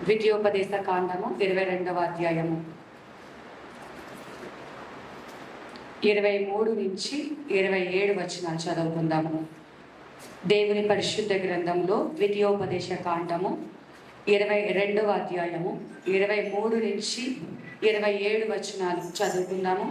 ద్వితీయోపదేశ కాండము 22వ అధ్యాయము 23 నుంచి 27 వచనాలు చదువుకుందాము. దేవుని పరిశుద్ధ గ్రంథంలో ద్వితీయోపదేశ కాండము 22వ అధ్యాయము 23 నుంచి 27 వచనాలు చదువుకుందాము.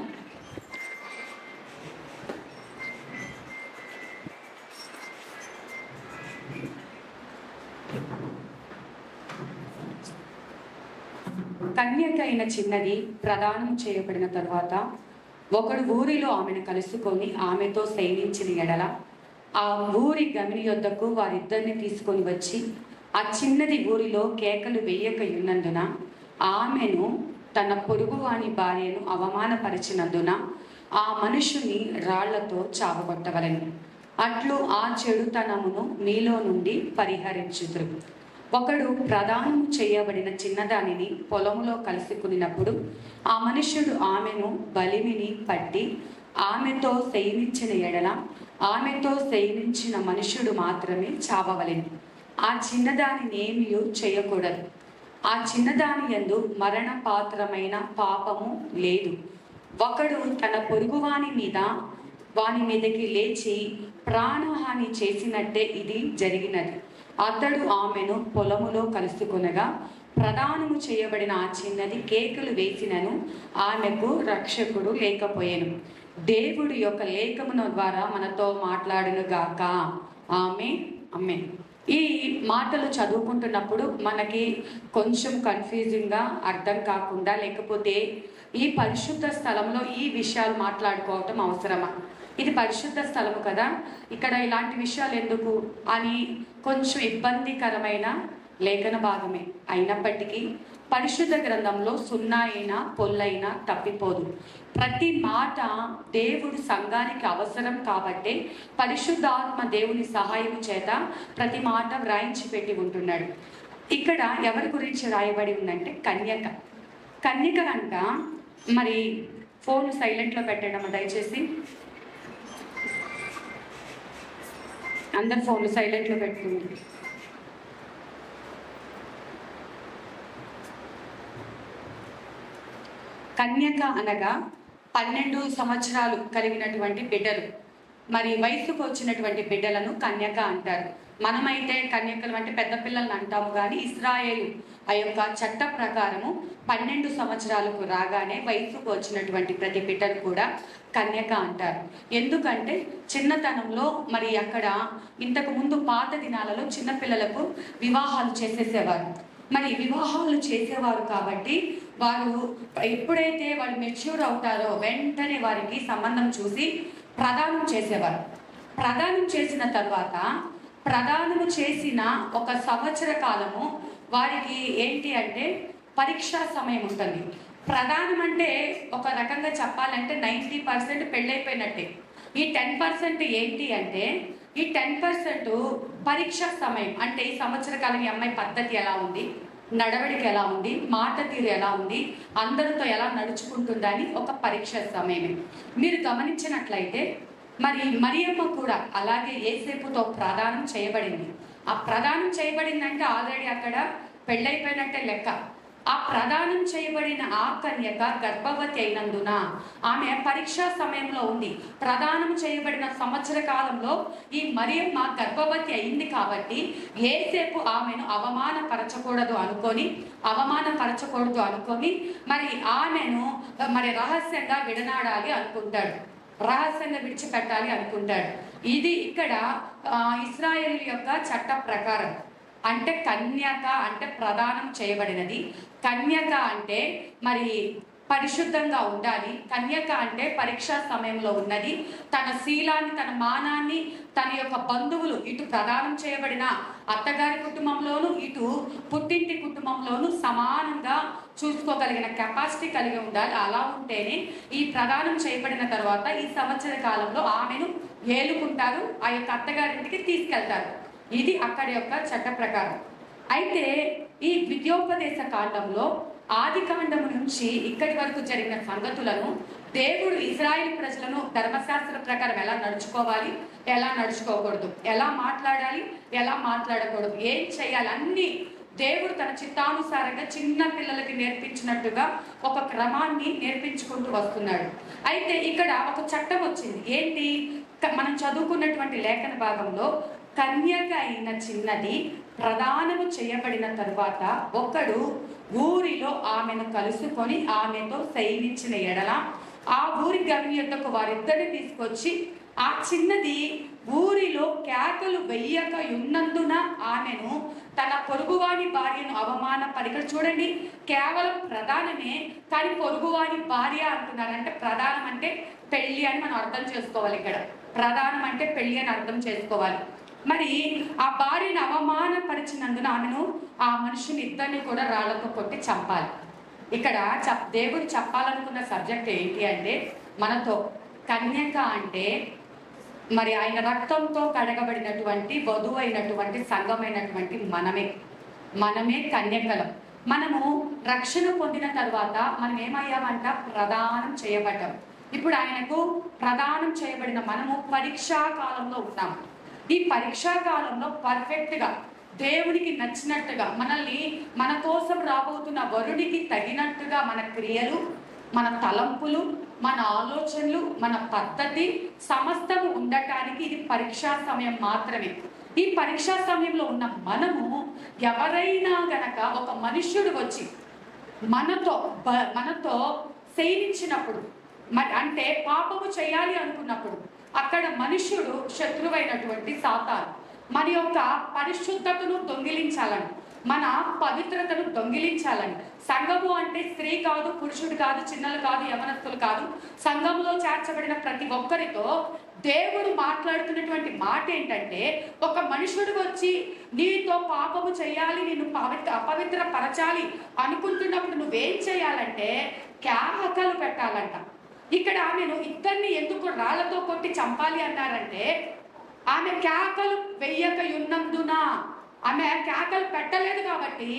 కన్యక అయిన చిన్నది ప్రదానం చేయబడిన తరువాత ఒకడు ఊరిలో ఆమెను కలుసుకొని ఆమెతో శయనించిన ఎడల ఆ ఊరి గమిని యొద్దకు వారిద్దరిని తీసుకొని వచ్చి ఆ చిన్నది ఊరిలో కేకలు వేయక ఉన్నందున ఆమెను తన పొరుగువాని భార్యను అవమానపరిచినందున ఆ మనుషుని రాళ్లతో చావగొట్టవలెను. అట్లు ఆ చెడుతనమును మీలో నుండి పరిహరించుదురు. ఒకడు ప్రదానము చేయబడిన చిన్నదానిని పొలములో కలుసుకున్నప్పుడు ఆ మనుష్యుడు ఆమెను బలిమిని పట్టి ఆమెతో శయనించిన ఎడల ఆమెతో శయనించిన మనుష్యుడు మాత్రమే చావవలెను. ఆ చిన్నదానినేమీ చేయకూడదు. ఆ చిన్నదాని యందు మరణ పాత్రమైన పాపము లేదు. ఒకడు తన పొరుగువాని వాని మీదకి లేచి ప్రాణహాని చేసినట్టే ఇది జరిగినది. అతడు ఆమెను పొలములో కలుసుకొనగా ప్రదానము చేయబడిన ఆ చిన్నది కేకలు వేసినను ఆమెకు రక్షకుడు లేకపోయాను. దేవుడి యొక్క లేఖముల ద్వారా మనతో మాట్లాడును గాక. ఆమేన్. ఆమేన్. ఈ మాటలు చదువుకుంటున్నప్పుడు మనకి కొంచెం కన్ఫ్యూజింగ్గా అర్థం కాకుండా, లేకపోతే ఈ పరిశుద్ధ స్థలంలో ఈ విషయాలు మాట్లాడుకోవటం అవసరమా, ఇది పరిశుద్ధ స్థలము కదా, ఇక్కడ ఇలాంటి విషయాలు ఎందుకు అని కొంచెం ఇబ్బందికరమైన లేఖన భాగమే. అయినప్పటికీ పరిశుద్ధ గ్రంథంలో సున్నా అయినా పొల్లైనా తప్పిపోదు. ప్రతి మాట దేవుడి సంఘానికి అవసరం కాబట్టి పరిశుద్ధాత్మ దేవుని సహాయం చేత ప్రతి మాట వ్రాయించి పెట్టి ఉంటున్నాడు. ఇక్కడ ఎవరి గురించి రాయబడి ఉందంటే కన్యక అంట. మరి ఫోన్ సైలెంట్లో పెట్టడం దయచేసి, అందరు ఫోన్లు సైలెంట్లో పెట్టుకుంది. కన్యక అనగా 12 సంవత్సరాలు కలిగినటువంటి బిడ్డలు, మరి వయసుకు వచ్చినటువంటి బిడ్డలను కన్యక అంటారు. మనమైతే కన్యకలు అంటే పెద్ద పిల్లలను అంటాము, కానీ ఇశ్రాయేలు ఆ యొక్క చట్ట ప్రకారము 12 సంవత్సరాలకు రాగానే వయసుకు వచ్చినటువంటి ప్రతి బిడ్డను కూడా కన్యక అంటారు. ఎందుకంటే చిన్నతనంలో మరి అక్కడ ఇంతకు ముందు పాత దినాలలో చిన్నపిల్లలకు వివాహాలు చేసేసేవారు. మరి వివాహాలు చేసేవారు కాబట్టి వారు ఎప్పుడైతే వాళ్ళు మెచ్యూర్ అవుతారో వెంటనే వారికి సంబంధం చూసి ప్రదానం చేసేవారు. ప్రదానం చేసిన తర్వాత ప్రదానము చేసిన 1 సంవత్సర కాలము వారికి ఏంటి అంటే పరీక్షా సమయం ఉంటుంది. ప్రదానం అంటే ఒక రకంగా చెప్పాలంటే 90% పెళ్ళైపోయినట్టే. ఈ 10% ఏంటి అంటే ఈ 10% పరీక్షా సమయం. అంటే ఈ సంవత్సర కాలం ఈ అమ్మాయి పద్ధతి ఎలా ఉంది, నడవడికి ఎలా ఉంది, మాట తీరు ఎలా ఉంది, అందరితో ఎలా నడుచుకుంటుందని ఒక పరీక్ష సమయమే. మీరు గమనించినట్లయితే మరి మరియమ్మ కూడా అలాగే యేసేపుతో ప్రదానం చేయబడింది. ఆ ప్రదానం చేయబడిందంటే ఆల్రెడీ అక్కడ పెళ్ళైపోయినట్టే లెక్క. ఆ ప్రదానం చేయబడిన ఆ కన్యక గర్భవతి అయినందున ఆమె పరీక్షా సమయంలో ఉంది. ప్రదానం చేయబడిన సంవత్సర కాలంలో ఈ మరియమ్మ గర్భవతి అయింది కాబట్టి యేసేపు ఆమెను అవమానపరచకూడదు అనుకొని మరి ఆమెను మరి రహస్యంగా విడనాడాలి అనుకుంటాడు, రహస్యంగా విడిచిపెట్టాలి అనుకుంటాడు. ఇది ఇక్కడ ఇశ్రాయేలు యొక్క చట్ట ప్రకారం. అంటే కన్యక అంటే ప్రదానం చేయబడినది, కన్యక అంటే మరి పరిశుద్ధంగా ఉండాలి, కన్యక అంటే పరీక్షా సమయంలో ఉన్నది. తన శీలాన్ని, తన మానాన్ని, తన యొక్క బంధువులు ఇటు ప్రదానం చేయబడిన అత్తగారి కుటుంబంలోను ఇటు పుట్టింటి కుటుంబంలోను సమానంగా చూసుకోగలిగిన కెపాసిటీ కలిగి ఉండాలి. అలా ఉంటేనే ఈ ప్రదానం చేయబడిన తర్వాత ఈ సంవత్సర కాలంలో ఆమెను ఏలుకుంటారు, ఆ యొక్క అత్తగారింటికి తీసుకెళ్తారు. ఇది అక్కడి యొక్క చట్ట ప్రకారం. అయితే ఈ ద్వితీయోపదేశ కాండంలో ఆది కాండము నుంచి ఇక్కడి వరకు జరిగిన సంగతులను దేవుడు ఇశ్రాయేలు ప్రజలను ధర్మశాస్త్ర ప్రకారం ఎలా నడుచుకోవాలి, ఎలా నడుచుకోకూడదు, ఎలా మాట్లాడాలి, ఎలా మాట్లాడకూడదు, ఏం చేయాలి, అన్ని దేవుడు తన చిత్తానుసారంగా చిన్న పిల్లలకి నేర్పించినట్టుగా ఒక క్రమాన్ని నేర్పించుకుంటూ వస్తున్నాడు. అయితే ఇక్కడ ఒక చట్టం వచ్చింది. ఏంటి? మనం చదువుకున్నటువంటి లేఖన భాగంలో కన్యక అయిన చిన్నది ప్రదానము చేయబడిన తరువాత ఒకడు ఊరిలో ఆమెను కలుసుకొని ఆమెతో శయనించిన ఎడల ఆ ఊరి గవిని యొద్దకు వారిద్దరిని తీసుకొచ్చి ఆ చిన్నది ఊరిలో కేకలు వెయ్యక ఉన్నందున ఆమెను తన పొరుగువాని భార్యను అవమానపరిక. చూడండి, కేవలం ప్రధానమే, కానీ పొరుగువాని భార్య అంటున్నారు. అంటే ప్రధానం అంటే పెళ్లి అని మనం అర్థం చేసుకోవాలి. ఇక్కడ ప్రధానం అంటే పెళ్లి అని అర్థం చేసుకోవాలి. మరి ఆ భార్యను అవమానపరిచినందున ఆమెను, ఆ మనుషుని ఇద్దరిని కూడా రాళ్లతో కొట్టి చంపాలి. ఇక్కడ దేవుడు చెప్పాలనుకున్న సబ్జెక్ట్ ఏంటి అంటే, మనతో కన్యక అంటే మరి ఆయన రక్తంతో కడగబడినటువంటి వధువు అయినటువంటి సంఘమైనటువంటి మనమే కన్యకలం. మనము రక్షణ పొందిన తర్వాత మనం ఏమయ్యామంట? ప్రదానం చేయబడ్డాం. ఇప్పుడు ఆయనకు ప్రదానం చేయబడిన మనము పరీక్షా కాలంలో ఉన్నాము. ఈ పరీక్షా కాలంలో పర్ఫెక్ట్గా దేవునికి నచ్చినట్టుగా మనల్ని, మన కోసం రాబోతున్న వరుడికి తగినట్టుగా మన క్రియలు, మన తలంపులు, మన ఆలోచనలు, మన పద్ధతి సమస్తము ఉండటానికి ఇది పరీక్షా సమయం మాత్రమే. ఈ పరీక్షా సమయంలో ఉన్న మనము ఎవరైనా గనక ఒక మనుష్యుడు వచ్చి మనతో శయనించినప్పుడు, అంటే పాపము చేయాలి అనుకున్నప్పుడు, అక్కడ మనుష్యుడు శత్రువైనటువంటి సాతాను మన యొక్క పరిశుద్ధతను దొంగిలించాలని, మన పవిత్రతను దొంగిలించాలని. సంఘము అంటే స్త్రీ కాదు, పురుషుడు కాదు, చిన్నలు కాదు, యవనస్తులు కాదు. సంఘంలో చేర్చబడిన ప్రతి ఒక్కరితో దేవుడు మాట్లాడుతున్నటువంటి మాట ఏంటంటే, ఒక మనుషుడు వచ్చి నీతో పాపము చేయాలి, నిన్ను అపవిత్ర పరచాలి అనుకుంటున్నప్పుడు నువ్వేం చేయాలంటే కేకలు పెట్టాలంట. ఇక్కడ ఆమెను ఇద్దరిని ఎందుకు రాళ్లతో కొట్టి చంపాలి అన్నారంటే, ఆమె కేకలు వెయ్యక ఉన్నందున, ఆమె కేకలు పెట్టలేదు కాబట్టి,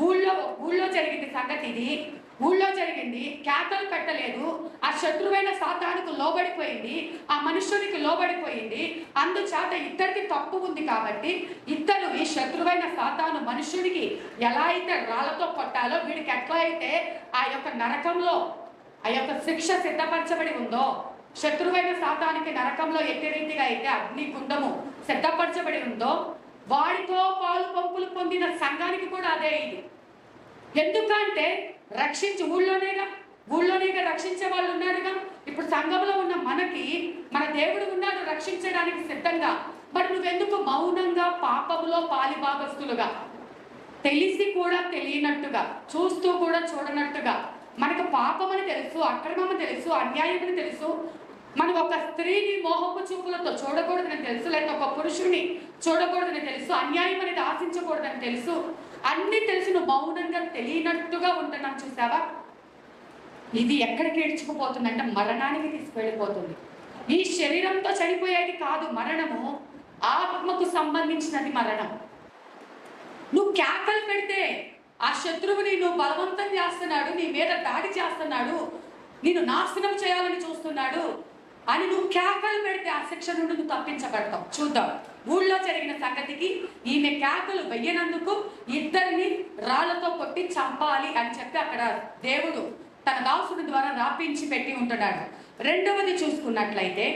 ఊళ్ళో జరిగింది సంగతి ఇది. ఊళ్ళో జరిగింది, కేకలు పెట్టలేదు. ఆ శత్రువైన సాతానుకు లోబడిపోయింది, ఆ మనుష్యునికి లోబడిపోయింది. అందుచేత ఇద్దరికి తప్పు ఉంది కాబట్టి ఇద్దరు, ఈ శత్రువైన సాతాను మనుష్యుడికి ఎలా అయితే రాళ్లతో కొట్టాలో, వీడికి ఎట్లా అయితే ఆ యొక్క నరకంలో ఆ యొక్క శిక్ష సిద్ధపరచబడి ఉందో, శత్రువైన సాతానికి నరకంలో ఎట్టి రీతిగా అయితే అగ్ని గుండము సిద్ధపరచబడి ఉందో, వాడితో పాలు పంపులు పొందిన సంఘానికి కూడా అదే ఇది. ఎందుకంటే ఊళ్ళోనేగా రక్షించే వాళ్ళు ఉన్నారుగా. ఇప్పుడు సంఘంలో ఉన్న మనకి మన దేవుడు ఉన్నాడు రక్షించడానికి సిద్ధంగా. మరి నువ్వెందుకు మౌనంగా పాపములో పాలిభాగస్తులుగా, తెలిసి కూడా తెలియనట్టుగా, చూస్తూ కూడా చూడనట్టుగా, మనకు పాపమని తెలుసు, అక్రమమని తెలుసు, అన్యాయమని తెలుసు, మనం ఒక స్త్రీని మోహపు చూపులతో చూడకూడదని తెలుసు, లేక ఒక పురుషుని చూడకూడదని తెలుసు, అన్యాయం అనేది ఆశించకూడదని తెలుసు, అన్ని తెలిసి నువ్వు మౌనంగా తెలియనట్టుగా ఉంటున్నాం. చూసావా? ఇది ఎక్కడికి ఏడ్చుకుపోతుందంటే మరణానికి తీసుకెళ్ళిపోతుంది. ఈ శరీరంతో చనిపోయేది కాదు మరణము, ఆత్మకు సంబంధించినది మరణం. నువ్వు కేకలు పెడితే ఆ శత్రువుని నువ్వు బలవంతం చేస్తున్నాడు, నీ మీద దాడి చేస్తున్నాడు, నిన్ను నాశనం చేయాలని చూస్తున్నాడు అని నువ్వు కేకలు పెడితే ఆ శిక్ష నుండి నువ్వు తప్పించబడతావు. చూద్దాం, ఊళ్ళో జరిగిన సంగతికి ఈమె కేకలు వెయ్యనందుకు ఇద్దరిని రాళ్లతో కొట్టి చంపాలి అని చెప్పి అక్కడ దేవుడు తన దాసుడి ద్వారా రాపించి పెట్టి ఉంటున్నాడు. రెండవది చూసుకున్నట్లయితే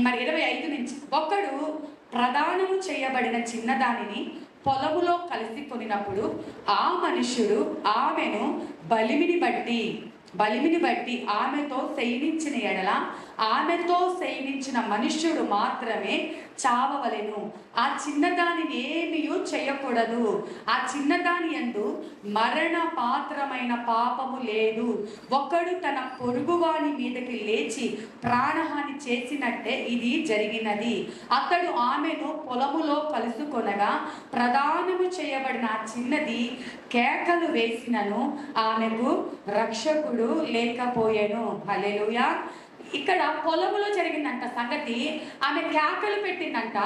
మరి 25 నుంచి, ఒకడు ప్రదానము చేయబడిన చిన్నదానిని పొలములో కలిసి కొనినప్పుడు ఆ మనుష్యుడు ఆమెను బలిమిని బట్టి ఆమెతో శయనించిన ఎడల ఆమెతో శయనించిన మనుష్యుడు మాత్రమే చావవలెను. ఆ చిన్నదానిని ఏమీ చేయకూడదు. ఆ చిన్నదాని యందు మరణ పాత్రమైన పాపము లేదు. ఒకడు తన పొరుగువాని మీదకి లేచి ప్రాణహాని చేసినట్టే ఇది జరిగినది. అతడు ఆమెను పొలములో కలుసుకొనగా ప్రదానము చేయబడిన ఆ చిన్నది కేకలు వేసినను ఆమెకు రక్షకుడు లేకపోయెను. హల్లెలూయా. ఇక్కడ పొలములో జరిగిందంట సంగతి. ఆమె కేకలు పెట్టిందంట,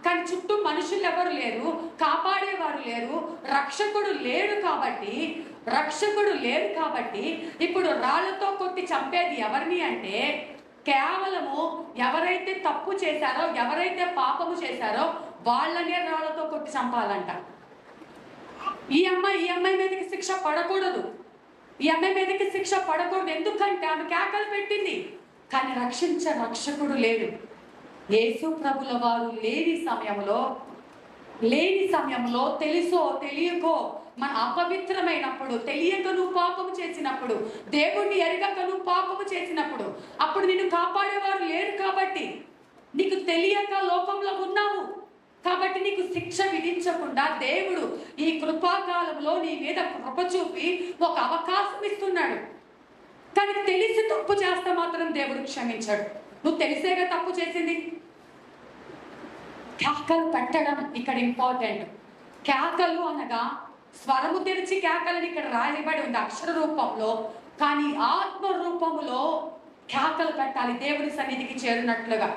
కానీ చుట్టూ మనుషులు ఎవరు లేరు, కాపాడేవారు లేరు, రక్షకుడు లేడు కాబట్టి ఇప్పుడు రాళ్లతో కొట్టి చంపేది ఎవరిని అంటే కేవలము ఎవరైతే తప్పు చేశారో, ఎవరైతే పాపము చేశారో వాళ్ళనే రాళ్లతో కొట్టి చంపాలంట. ఈ అమ్మాయి మీదకి శిక్ష పడకూడదు, ఈ అమ్మాయి మీదకి శిక్ష పడకూడదు. ఎందుకంటే ఆమె కేకలు పెట్టింది, కానీ రక్షించే రక్షకుడు లేడు. యేసు ప్రభుల వారు లేని సమయంలో తెలుసో తెలియకో మన అపవిత్రమైనప్పుడు, తెలియక నువ్వు పాపము చేసినప్పుడు, దేవుణ్ణి ఎరగక నువ్వు పాపము చేసినప్పుడు, అప్పుడు నిన్ను కాపాడేవారు లేరు. కాబట్టి నీకు తెలియక లోకంలో ఉన్నావు కాబట్టి నీకు శిక్ష విధించకుండా దేవుడు ఈ కృపాకాలంలో నీ మీద కృప చూపి ఒక అవకాశం ఇస్తున్నాడు. కానీ తెలిసి తప్పు చేస్తే మాత్రం దేవుడు క్షమించాడు. నువ్వు తెలిసేగా తప్పు చేసింది. కేకలు పెట్టడం ఇక్కడ ఇంపార్టెంట్. కేకలు అనగా స్వరము తెరిచి కేకలని ఇక్కడ రాయబడి ఉంది అక్షర రూపంలో, కానీ ఆత్మ రూపములో కేకలు పెట్టాలి దేవుని సన్నిధికి చేరినట్లుగా.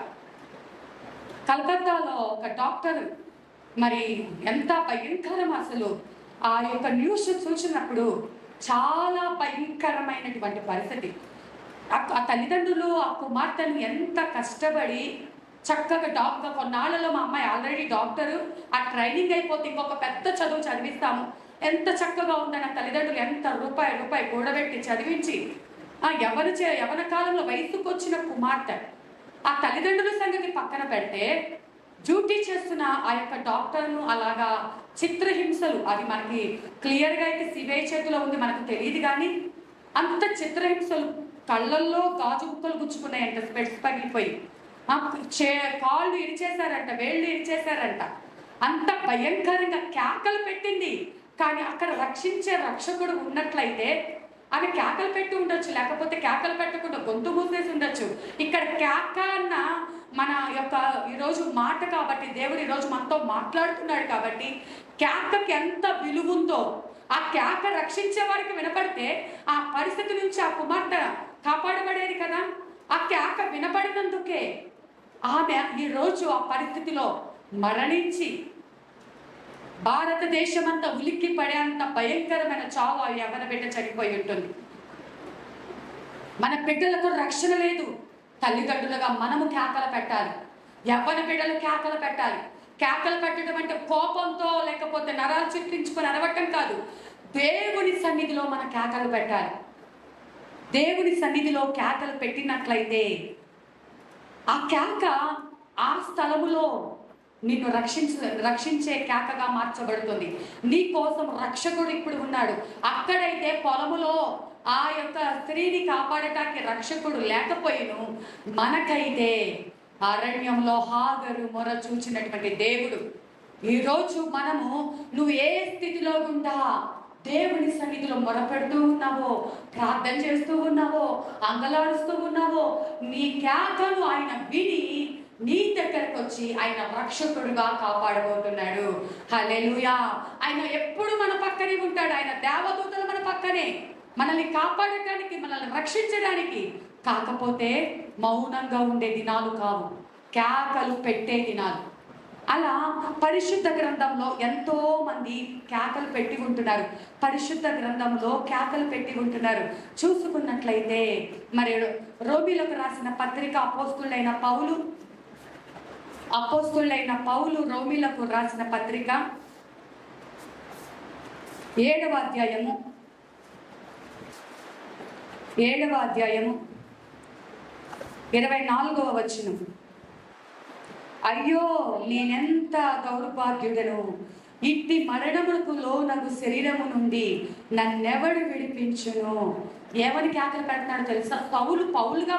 కలకత్తాలో ఒక డాక్టర్, మరి ఎంత భయంకరం అసలు ఆ యొక్క న్యూస్ చూసినప్పుడు, చాలా భయంకరమైనటువంటి పరిస్థితి. ఆ తల్లిదండ్రులు ఆ కుమార్తెను ఎంత కష్టపడి చక్కగా డాక్టర్, కొన్నాళ్ళలో మా అమ్మాయి ఆల్రెడీ డాక్టరు, ఆ ట్రైనింగ్ అయిపోతే ఇంకొక పెద్ద చదువు చదివిస్తాము, ఎంత చక్కగా ఉందని ఆ తల్లిదండ్రులు ఎంత రూపాయి కూడబెట్టి చదివించి యవన కాలంలో వయసుకు వచ్చిన కుమార్తె, ఆ తల్లిదండ్రుల సంగతి పక్కన పెడితే డ్యూటీ చేస్తున్న ఆ యొక్క డాక్టర్ను అలాగా చిత్రహింసలు, అది మనకి క్లియర్గా అయితే సిబిఐ చేతిలో ఉంది, మనకు తెలియదు. కానీ అంత చిత్రహింసలు, కళ్ళల్లో గాజు ముక్కలు గుచ్చుకున్నాయంట, స్పెట్స్ పగిలిపోయి, కాళ్ళు ఇరిచేశారంట, వేళ్ళు ఇరిచేశారంట, అంత భయంకరంగా కేకలు పెట్టింది. కానీ అక్కడ రక్షించే రక్షకుడు ఉన్నట్లయితే ఆమె కేకలు పెట్టి ఉండొచ్చు, లేకపోతే కేకలు పెట్టకుండా గొంతు మూసేసి ఉండొచ్చు. ఇక్కడ కేక అన్న మన యొక్క ఈరోజు మాట కాబట్టి, దేవుడు ఈరోజు మనతో మాట్లాడుతున్నాడు కాబట్టి కేకకి ఎంత విలువ ఉందో, ఆ కేక రక్షించే వారికి వినపడితే ఆ పరిస్థితి నుంచి ఆ కుమార్తె కాపాడబడేది కదా. ఆ కేక వినపడినందుకే ఆమె ఈరోజు ఆ పరిస్థితిలో మరణించి భారతదేశం అంతా ఉలిక్కి పడేంత భయంకరమైన చావు ఆ యవ్వన బిడ్డ చనిపోయి ఉంటుంది. మన బిడ్డలకు రక్షణ లేదు. తల్లిదండ్రులుగా మనము కేకలు పెట్టాలి, యవ్వన బిడ్డలు కేకలు పెట్టాలి. కేకలు పెట్టడం అంటే కోపంతో లేకపోతే నరాలు చిట్లించుకొని అరవటం కాదు. దేవుని సన్నిధిలో మన కేకలు పెట్టాలి. దేవుని సన్నిధిలో కేకలు పెట్టినట్లయితే ఆ కేక ఆ స్థలములో నిన్ను రక్షించే కేకగా మార్చబడుతుంది. నీ కోసం రక్షకుడు ఇప్పుడు ఉన్నాడు. అక్కడైతే పొలములో ఆ యొక్క స్త్రీని కాపాడటానికి రక్షకుడు లేకపోయిను, మనకైతే అరణ్యంలో హాగరు మొర చూచినటువంటి దేవుడు. ఈరోజు మనము నువ్వు ఏ స్థితిలో గుండా దేవుని సన్నిధిలో మొరపెడుతూ ఉన్నావో, ప్రార్థన చేస్తూ ఉన్నావో, అంగలాడుస్తూ ఉన్నావో, నీ కేకను ఆయన విని నీ దగ్గరకు వచ్చి ఆయన రక్షకుడుగా కాపాడబోతున్నాడు. హల్లెలూయా. ఆయన ఎప్పుడు మన పక్కనే ఉంటాడు. ఆయన దేవదూతలు మన పక్కనే, మనల్ని కాపాడటానికి, మనల్ని రక్షించడానికి. కాకపోతే మౌనంగా ఉండే దినాలు కావు, కేకలు పెట్టే దినాలు. అలా పరిశుద్ధ గ్రంథంలో ఎంతో మంది కేకలు పెట్టి ఉంటున్నారు. పరిశుద్ధ గ్రంథంలో కేకలు పెట్టి ఉంటున్నారు. చూసుకున్నట్లయితే మరి రోమీలకు రాసిన పత్రిక అపోస్తులైన పౌలు రోమీలకు రాసిన పత్రిక 7వ అధ్యాయము 24వ వచనం. అయ్యో నేనెంత దౌర్భాగ్యుడను, ఇట్టి మరణమునకు లోనగు శరీరము నుండి నన్నెవడు విడిపించును. ఏమని కేకలు పెడతాడు తెలుసా? పౌలుగా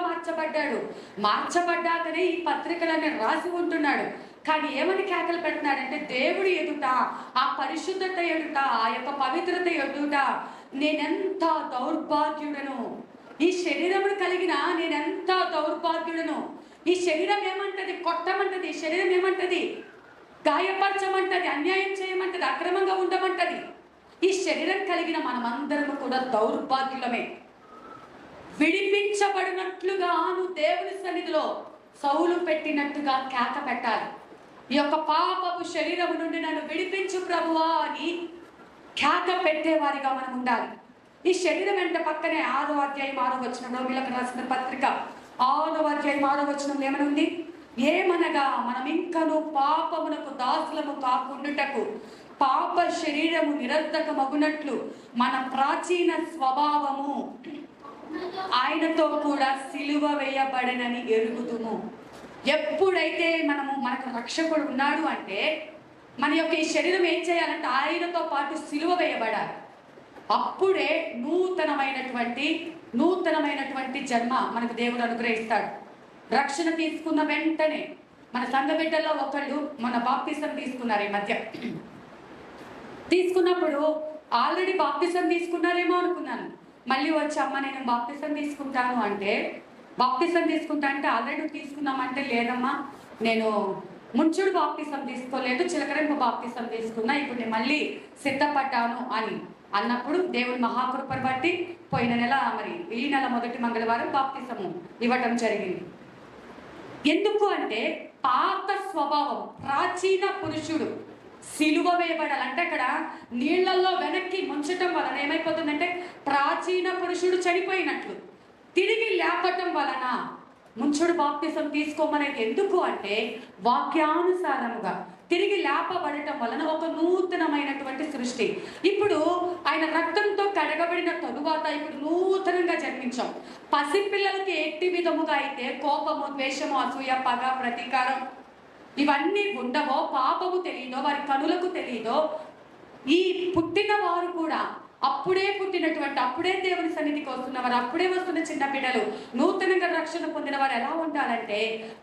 మార్చబడ్డాకనే ఈ పత్రికలన్నీ రాసి ఉంటున్నాడు. కానీ ఏమని కేకలు పెడుతున్నాడంటే, దేవుడి ఎదుట, ఆ పరిశుద్ధత ఎదుట, ఆ యొక్క పవిత్రత ఎదుట నేనెంత దౌర్భాగ్యుడను, ఈ శరీరమును కలిగిన నేనెంత దౌర్భాగ్యుడను. ఈ శరీరం ఏమంటది? కొట్టమంటది. ఈ శరీరం ఏమంటది? గాయపరచమంటది, అన్యాయం చేయమంటది, అక్రమంగా ఉండమంటది. ఈ శరీరం కలిగిన మనమందరము కూడా దౌర్భాగ్యులమే. విడిపించబడినట్లుగా నువ్వు దేవుని సన్నిధిలో సౌలు పెట్టినట్టుగా కేక పెట్టాలి. ఈ యొక్క పాపపు శరీరము నుండి నన్ను విడిపించు ప్రభువా అని కేక పెట్టేవారిగా మనం ఉండాలి. ఈ శరీరం వెంట పక్కనే 6వ అధ్యాయం 6వ వచనంలో వీళ్ళకి రాసిన పత్రిక 6వ అధ్యాయం 6వ వచనంలో ఏమనుంది? ఏమనగా మనం ఇంకను పాపమునకు దాసులము కాకుండుటకు పాప శరీరము నిరర్ధకమగునట్లు మన ప్రాచీన స్వభావము ఆయనతో కూడా సిలువ వేయబడనని ఎరుగుదుము. ఎప్పుడైతే మనకు రక్షకుడు ఉన్నాడు అంటే మన యొక్క ఈ శరీరం ఏం చేయాలంటే ఆయనతో పాటు సిలువ వేయబడాలి. అప్పుడే నూతనమైనటువంటి జన్మ మనకు దేవుడు అనుగ్రహిస్తాడు. రక్షణ తీసుకున్న వెంటనే మన సంఘ బిడ్డల్లో ఒకళ్ళు మన బాప్తిసం తీసుకున్నారు. ఈ మధ్య తీసుకున్నప్పుడు ఆల్రెడీ బాప్తిసం తీసుకున్నారేమో అనుకున్నాను. మళ్ళీ వచ్చి అమ్మ నేను బాప్తిసం తీసుకుంటాను అంటే ఆల్రెడీ తీసుకున్నామంటే లేదమ్మా నేను ముంచుడు బాప్తిసం తీసుకోలేదు, చిలకరింపు బాప్తిసం తీసుకున్నా, ఇప్పుడు నేను మళ్ళీ సిద్ధపడ్డాను అని అన్నప్పుడు దేవుని మహాకృపను బట్టి పోయిన నెల ఈ నెల మొదటి మంగళవారం బాప్తిసము ఇవ్వటం జరిగింది. ఎందుకు అంటే పాత స్వభావం ప్రాచీన పురుషుడు సిలువ వేయబడాలి. అంటే అక్కడ నీళ్లలో వెనక్కి ముంచటం వలన ఏమైపోతుందంటే ప్రాచీన పురుషుడు చనిపోయినట్లు, తిరిగి లేపటం వలన ముంచుడు బాప్తిసం తీసుకోమనేది ఎందుకు అంటే వాక్యానుసారముగా తిరిగి లేపబడటం వలన ఒక నూతనమైనటువంటి సృష్టి. ఇప్పుడు ఆయన రక్తంతో కడగబడిన తరువాత ఇప్పుడు నూతనంగా జన్మించాం. పసిపిల్లలకి ఎట్టి విధముగా అయితే కోపము, ద్వేషము, అసూయ, పగ, ప్రతీకారం ఇవన్నీ ఉండవో, పాపము తెలియదో, వారి కనులకు తెలియదో, ఈ పుట్టిన వారు కూడా అప్పుడే అప్పుడే దేవుని సన్నిధికి వస్తున్నవారు, అప్పుడే వస్తున్న చిన్న బిడ్డలు, నూతనంగా రక్షణ పొందిన వారు ఎలా ఉండాలంటే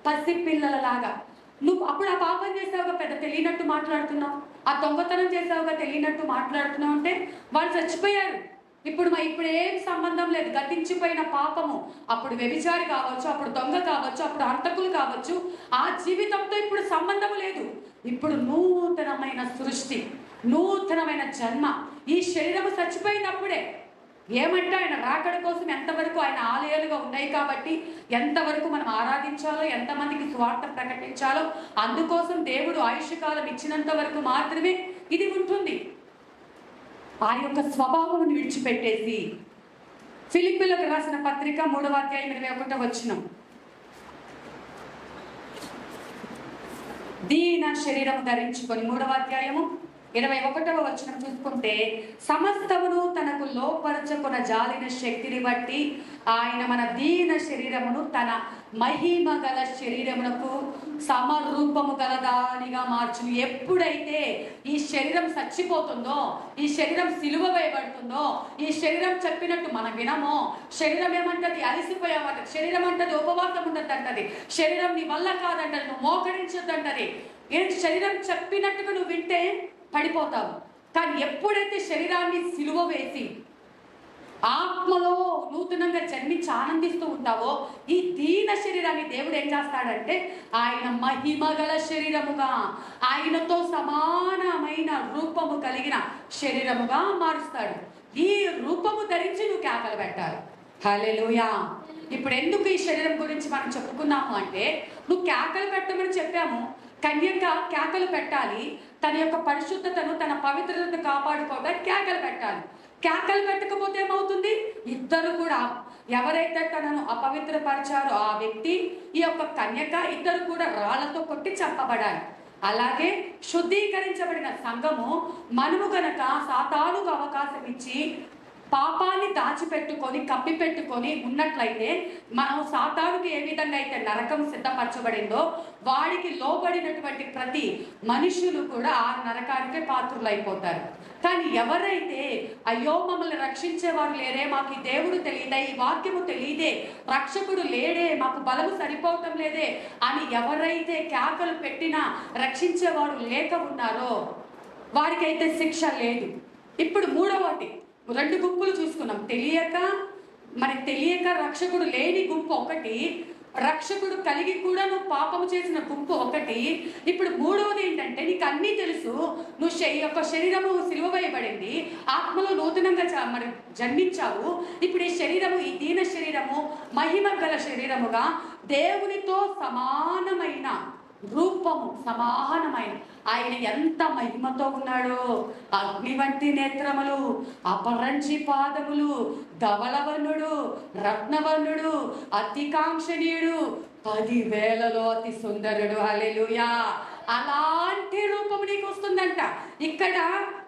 పసిపిల్లలలాగా. నువ్వు అప్పుడు ఆ పాపం చేసావుగా పెద్ద తెలియనట్టు మాట్లాడుతున్నావు, ఆ దొంగతనం చేసావుగా తెలియనట్టు మాట్లాడుతున్నావు అంటే వాళ్ళు చచ్చిపోయారు. ఇప్పుడు ఏం సంబంధం లేదు, గతించిపోయిన పాపము. అప్పుడు వ్యభిచారి కావచ్చు, అప్పుడు దొంగ కావచ్చు, అప్పుడు హంతకులు కావచ్చు, ఆ జీవితంతో ఇప్పుడు సంబంధం లేదు. ఇప్పుడు నూతనమైన సృష్టి, నూతనమైన జన్మ. ఈ శరీరము చచ్చిపోయినప్పుడే ఏమంటే ఆయన రాకడ కోసం ఎంతవరకు ఆయన ఆలయాలుగా ఉన్నాయి కాబట్టి ఎంతవరకు మనం ఆరాధించాలో, ఎంతమందికి స్వార్థ ప్రకటించాలో, అందుకోసం దేవుడు ఆయుష్కాలం ఇచ్చినంత వరకు మాత్రమే ఇది ఉంటుంది. ఆ యొక్క స్వభావం విడిచిపెట్టేసి ఫిలిప్పీలకు రాసిన పత్రిక 3వ అధ్యాయం 21వ వచనం, దీన శరీరం ధరించుకొని 3వ అధ్యాయము 21వ వచనం చూసుకుంటే, సమస్తమును తనకు లోపరచుకున్న జాలిన శక్తిని బట్టి ఆయన మన దీన శరీరమును తన మహిమ గల శరీరమునకు సమరూపము గలదానిగా మార్చును. ఎప్పుడైతే ఈ శరీరం చచ్చిపోతుందో, ఈ శరీరం సిలువ వేయబడుతుందో, ఈ శరీరం చెప్పినట్టు మనం వినమో, శరీరం ఏమంటది అలసిపోయామంట, శరీరం అంటది ఉపవాసం ఉండద్దంటది, శరీరం నీ వల్ల కాదంటది, నువ్వు మోకరించొద్దంటది. ఏంటి శరీరం చెప్పినట్టుగా నువ్వు వింటే పడిపోతావు. కానీ ఎప్పుడైతే శరీరాన్ని సిలువ వేసి ఆత్మలో నూతనంగా జన్మించి ఆనందిస్తూ ఉంటావో, ఈ దీన శరీరాన్ని దేవుడు ఏం చేస్తాడంటే ఆయన మహిమగల శరీరముగా, ఆయనతో సమానమైన రూపము కలిగిన శరీరముగా మారుస్తాడు. ఈ రూపము ధరించి నువ్వు కేకలు పెట్టాలి. హల్లెలూయా. ఇప్పుడు ఎందుకు ఈ శరీరం గురించి మనం చెప్పుకున్నాము అంటే, నువ్వు కేకలు పెట్టమని చెప్పాము. కన్యక కేకలు పెట్టాలి, తన యొక్క పరిశుద్ధతను, తన పవిత్రతను కాపాడుకోవడానికి కేకలు పెట్టాలి. కేకలు పెట్టకపోతే ఏమవుతుంది? ఇద్దరు కూడా, ఎవరైతే తనను అపవిత్రపరిచారో ఆ వ్యక్తి, ఈ యొక్క కన్యక, ఇద్దరు కూడా రాళ్లతో కొట్టి చంపబడాలి. అలాగే శుద్ధీకరించబడిన సంఘము మనము గనక సాతానుకు అవకాశం ఇచ్చి పాపాన్ని దాచిపెట్టుకొని కప్పిపెట్టుకొని ఉన్నట్లయితే, మనం సాతానుకి ఏ విధంగా అయితే నరకం సిద్ధపరచబడిందో వాడికి లోబడినటువంటి ప్రతి మనుషులు కూడా ఆ నరకానికే పాత్రులు అయిపోతారు. కానీ ఎవరైతే అయ్యో మమ్మల్ని రక్షించేవారు లేరే, మాకు ఈ దేవుడు తెలియదే, ఈ వాక్యము తెలియదే, రక్షకుడు లేడే, మాకు బలము సరిపోవటం లేదే అని ఎవరైతే కేకలు పెట్టినా రక్షించేవాడు లేక ఉన్నారో వారికైతే శిక్ష లేదు. ఇప్పుడు మూడవది, 2 గుంపులు చూసుకున్నాం. తెలియక రక్షకుడు లేని గుంపు ఒకటి, రక్షకుడు కలిగి కూడా నువ్వు పాపము చేసిన గుంపు ఒకటి. ఇప్పుడు మూడవది ఏంటంటే, నీకు అన్నీ తెలుసు, నువ్వు యొక్క శరీరము సిలువ వేయబడింది, ఆత్మలో నూతనంగా జన్మించావు. ఇప్పుడు ఈ శరీరము, ఈ దీన శరీరము మహిమ గల శరీరముగా దేవునితో సమానమైన రూపము, సమానమైన ఆయన ఎంత మహిమతో ఉన్నాడో, అగ్ని వంటి నేత్రములు, అపరంజి పాదములు, ధవలవర్ణుడు, రత్నవర్ణుడు, అతి కాంక్షణీయుడు, 10,000లో అతి సుందరుడు. హల్లెలూయా. అలాంటి రూపము నీకు వస్తుందంట. ఇక్కడ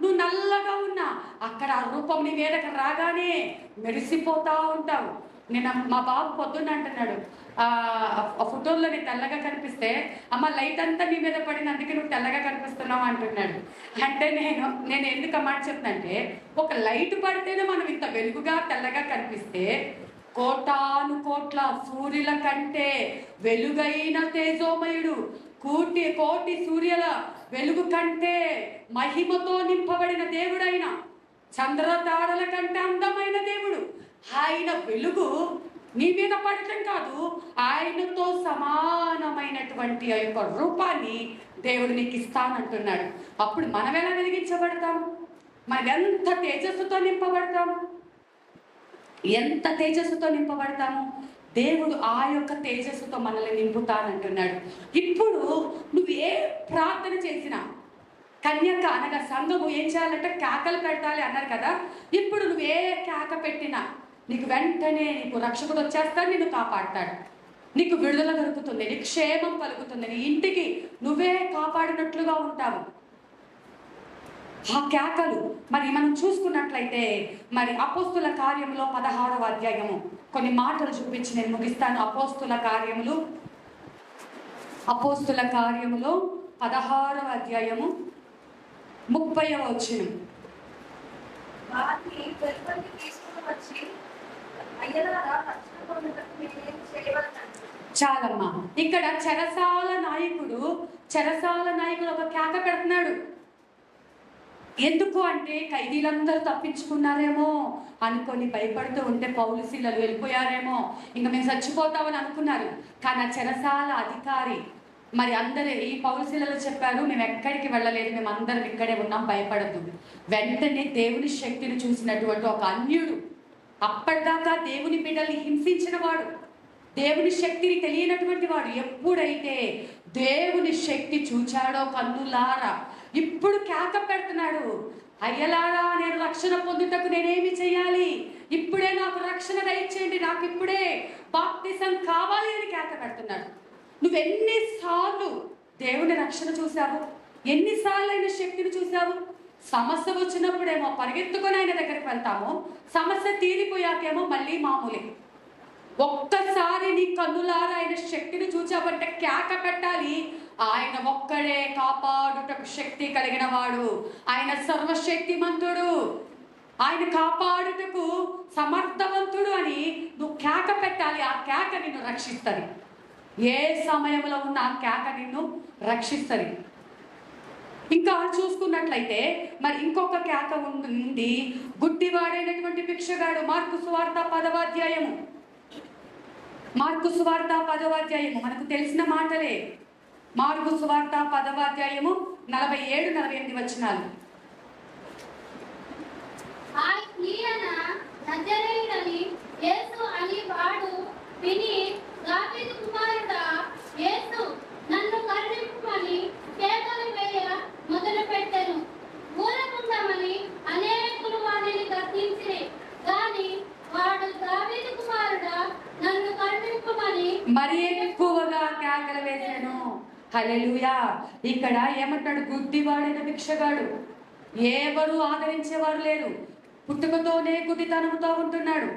నువ్వు నల్లగా ఉన్నా అక్కడ ఆ రూపం నీ మీదకి రాగానే మెరిసిపోతా ఉంటావు. నేను మా బాబు పొద్దున్న అంటున్నాడు, ఆ ఫోటోల్లో నేను తెల్లగా కనిపిస్తే అమ్మ లైట్ అంతా నీ మీద పడింది, అందుకే నువ్వు తెల్లగా కనిపిస్తున్నావు అంటున్నాడు. అంటే నేను ఎందుకు ఆ మాట చెప్తానంటే, ఒక లైట్ పడితేనే మనం ఇంత వెలుగుగా తెల్లగా కనిపిస్తే, కోటాను కోట్ల సూర్యుల కంటే వెలుగైన తేజోమయుడు, కోటి సూర్యుల వెలుగు కంటే మహిమతో నింపబడిన దేవుడైన, చంద్రతారల కంటే అందమైన దేవుడు, ఆయన వెలుగు నీ మీద పడటం కాదు, ఆయనతో సమానమైనటువంటి ఆ యొక్క రూపాన్ని దేవుడు నీకు ఇస్తానంటున్నాడు. అప్పుడు మనం ఎలా వెలిగించబడతాము? మనం ఎంత తేజస్సుతో నింపబడతాము? ఎంత తేజస్సుతో నింపబడతాము? దేవుడు ఆ యొక్క తేజస్సుతో మనల్ని నింపుతానంటున్నాడు. ఇప్పుడు నువ్వు ఏ ప్రార్థన చేసినా, కన్యక అనగా సంఘము ఏం చేయాలంటే కేకలు పెట్టాలి అన్నారు కదా. ఇప్పుడు నువ్వు ఏ కేక పెట్టినా నీకు వెంటనే నీకు రక్షకుడు వచ్చేస్తాడు, నిన్ను కాపాడతాడు, నీకు విడుదల దొరుకుతుంది, నీకు క్షేమం కలుగుతుంది, నీ ఇంటికి నువ్వే కాపాడినట్లుగా ఉంటావు. ఆ కేకలు మరి మనం చూసుకున్నట్లయితే, మరి అపోస్తుల కార్యములో 16వ అధ్యాయము కొన్ని మాటలు చూపించి నేను ముగిస్తాను. అపోస్తుల కార్యములో 16వ అధ్యాయము 30వ వచనం. చాలమ్మా, ఇక్కడ చెరసాల నాయకుడు ఒక కేక పెడుతున్నాడు. ఎందుకు అంటే ఖైదీలందరూ తప్పించుకున్నారేమో అనుకొని భయపడుతూ ఉంటే పౌలు శీలలు వెళ్ళిపోయారేమో, ఇంకా మేము చచ్చిపోతామని అనుకున్నారు. కానీ ఆ చెరసాల అధికారి మరి అందరూ ఈ పౌలు శీలలు చెప్పారు, మేము ఎక్కడికి వెళ్ళలేదు, మేము అందరం ఇక్కడే ఉన్నాం, భయపడద్దు. వెంటనే దేవుని శక్తిని చూసినటువంటి ఒక అన్యుడు, అప్పటిదాకా దేవుని బిడ్డల్ని హింసించిన వాడు, దేవుని శక్తిని తెలియనటువంటి వాడు, ఎప్పుడైతే దేవుని శక్తి చూచాడో కన్నులారా ఇప్పుడు కేక పెడుతున్నాడు, అయ్యలారా నేను రక్షణ పొందుటకు నేనేమి చేయాలి, ఇప్పుడే నాకు రక్షణ దయచేయండి, నాకు ఇప్పుడే బాప్తిసం కావాలి అని కేక పెడుతున్నాడు. నువ్వెన్నిసార్లు దేవుని రక్షణ చూసావు? ఎన్నిసార్లు ఆయన శక్తిని చూసావు? సమస్య వచ్చినప్పుడేమో పరిగెత్తుకొని ఆయన దగ్గరికి వెళ్తాము, సమస్య తీరిపోయాకేమో మళ్ళీ మామూలే. ఒక్కసారి నీ కన్నులారా ఆయన శక్తిని చూచావంటే కేక పెట్టాలి, ఆయన ఒక్కడే కాపాడుటకు శక్తి కలిగిన వాడు, ఆయన సర్వశక్తిమంతుడు, ఆయన కాపాడుటకు సమర్థవంతుడు అని నువ్వు కేక పెట్టాలి. ఆ కేక నిన్ను రక్షిస్తుంది. ఏ సమయంలో ఉన్న ఆ కేక నిన్ను రక్షిస్తుంది. ఇంకా చూసుకున్నట్లయితే మరి ఇంకొక కేక ఉంది, గుడ్డివాడైనటువంటి భిక్షగాడు. మార్కు సువార్త 10వ అధ్యాయము మనకు తెలిసిన మాటలే. మార్కు సువార్త 10వ అధ్యాయము 47-48 వచనాలు. నన్ను కరుణింపుమని కేకలు వేయ మొదలుపెట్టెను. ఊరకుండమని అనేకులు వారిని గద్దించిరి, గాని వాడు దావీదు కుమారుడా నన్ను కరుణింపుమని మరి ఎక్కువగా కేకలు వేశాను. హల్లెలూయా. ఇక్కడ ఏమంటాడు? గుడ్డివాడైన భిక్షగాడు, ఎవరు ఆదరించేవారు లేరు, పుట్టుకతోనే గుడ్డితనంతో ఉంటున్నాడు.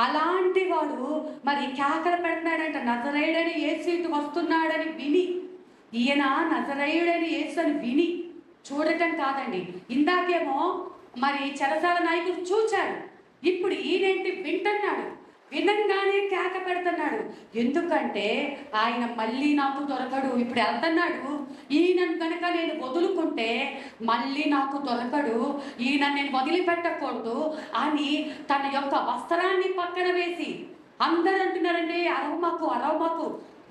అలాంటి వాడు మరి కేకలు పెడుతున్నాడంట. నజరేయుడని యేసు ఇటు వస్తున్నాడని విని, ఈయన నజరేయుడని యేసు అని విని చూడటం కాదండి. ఇందాకేమో మరి చెరసాల నాయకుడు చూచాడు, ఇప్పుడు ఈయనేంటి వింటున్నాడు, వినంగానే కేక పెడుతున్నాడు. ఎందుకంటే ఆయన మళ్ళీ నాకు దొరకడు, ఇప్పుడు వెళ్తున్నాడు, ఈయన కనుక నేను వదులుకుంటే మళ్ళీ నాకు దొరకడు, ఈయన నేను వదిలిపెట్టకూడదు అని తన యొక్క వస్త్రాన్ని పక్కన వేసి, అందరూ అంటున్నారండి అరవమాకు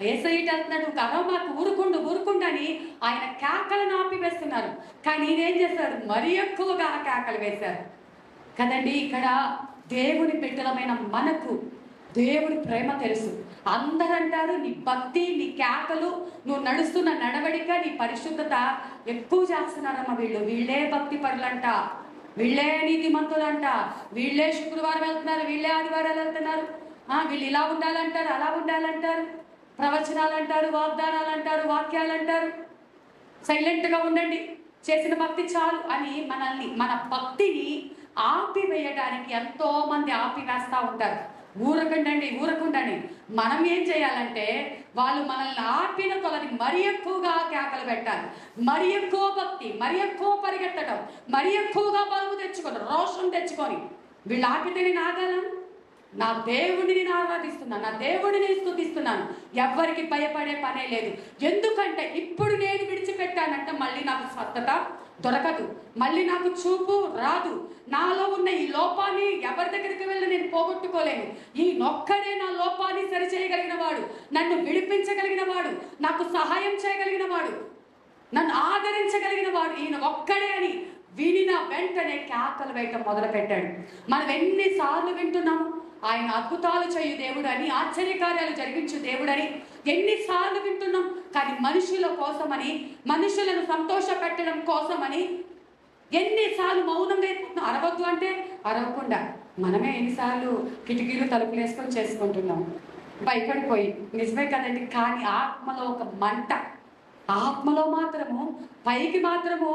ఏసైట్ వెళ్తున్నాడు, అరవమాకు, ఊరుకుండు అని ఆయన కేకలను ఆపివేస్తున్నారు. కానీ ఈయనేం చేశాడు? మరీ ఎక్కువగా కేకలు వేశారు కదండి. ఇక్కడ దేవుని బిడ్డలమైన మనకు దేవుని ప్రేమ తెలుసు. అందరూ అంటారు నీ భక్తి, నీ కేకలు, నువ్వు నడుస్తున్న నడవడిక, నీ పరిశుద్ధత ఎక్కువ చేస్తున్నారమ్మ, వీళ్ళే భక్తి పరులంట, వీళ్ళే నీతిమంతులంట, వీళ్ళే శుక్రవారం వెళ్తున్నారు, వీళ్ళే ఆదివారాలు వెళ్తున్నారు, వీళ్ళు ఇలా ఉండాలంటారు, అలా ఉండాలంటారు, ప్రవచనాలు అంటారు, వాగ్దానాలు అంటారు, వాక్యాలు అంటారు. సైలెంట్గా ఉండండి, చేసిన భక్తి చాలు అని మన భక్తిని ఆపివేయడానికి ఎంతో మంది ఆపివేస్తూ ఉంటారు. ఊరకుండండి. మనం ఏం చేయాలంటే వాళ్ళు మనల్ని ఆపిన కొలది మరి ఎక్కువగా కేకలు పెట్టాలి, మరి ఎక్కువ భక్తి, మరి ఎక్కువ పరిగెత్తడం, మరి ఎక్కువగా బలుపు తెచ్చుకొని, రోషం తెచ్చుకొని. వీళ్ళు ఆపితే నేను ఆగాలను. నా దేవుడిని నేను ఆరాధిస్తున్నాను, నా దేవుడిని స్తుతిస్తున్నాను. ఎవరికి భయపడే పనే లేదు. ఎందుకంటే ఇప్పుడు నేను విడిచిపెట్టానంటే మళ్ళీ నాకు స్వస్థత దొరకదు, మళ్ళీ నాకు చూపు రాదు. నాలో ఉన్న ఈ లోపాన్ని ఎవరి దగ్గరికి వెళ్ళి నేను పోగొట్టుకోలేను. ఈ నొక్కడే నా లోపాన్ని సరిచేయగలిగిన వాడు, నన్ను విడిపించగలిగిన వాడు, నాకు సహాయం చేయగలిగిన వాడు, నన్ను ఆదరించగలిగిన వాడు ఈయన ఒక్కడే అని వినిన వెంటనే కేకలు వేయటం మొదలు పెట్టాడు. మనం ఎన్నిసార్లు వింటున్నాము ఆయన అద్భుతాలు చేయు దేవుడని, ఆశ్చర్యకార్యాలు జరిగించు దేవుడని ఎన్నిసార్లు వింటున్నాం. కానీ మనుషుల కోసమని, మనుషులను సంతోష పెట్టడం కోసమని ఎన్నిసార్లు మౌనంగా అయిపోతున్నాం. అరవద్దు అంటే అరవకుండా మనమే ఎన్నిసార్లు కిటికీలు తలుపులు వేసుకొని చేసుకుంటున్నాం భయపడిపోయి. నిజమే కదండి. కానీ ఆత్మలో ఒక మంట, ఆత్మలో మాత్రము పైకి మాత్రము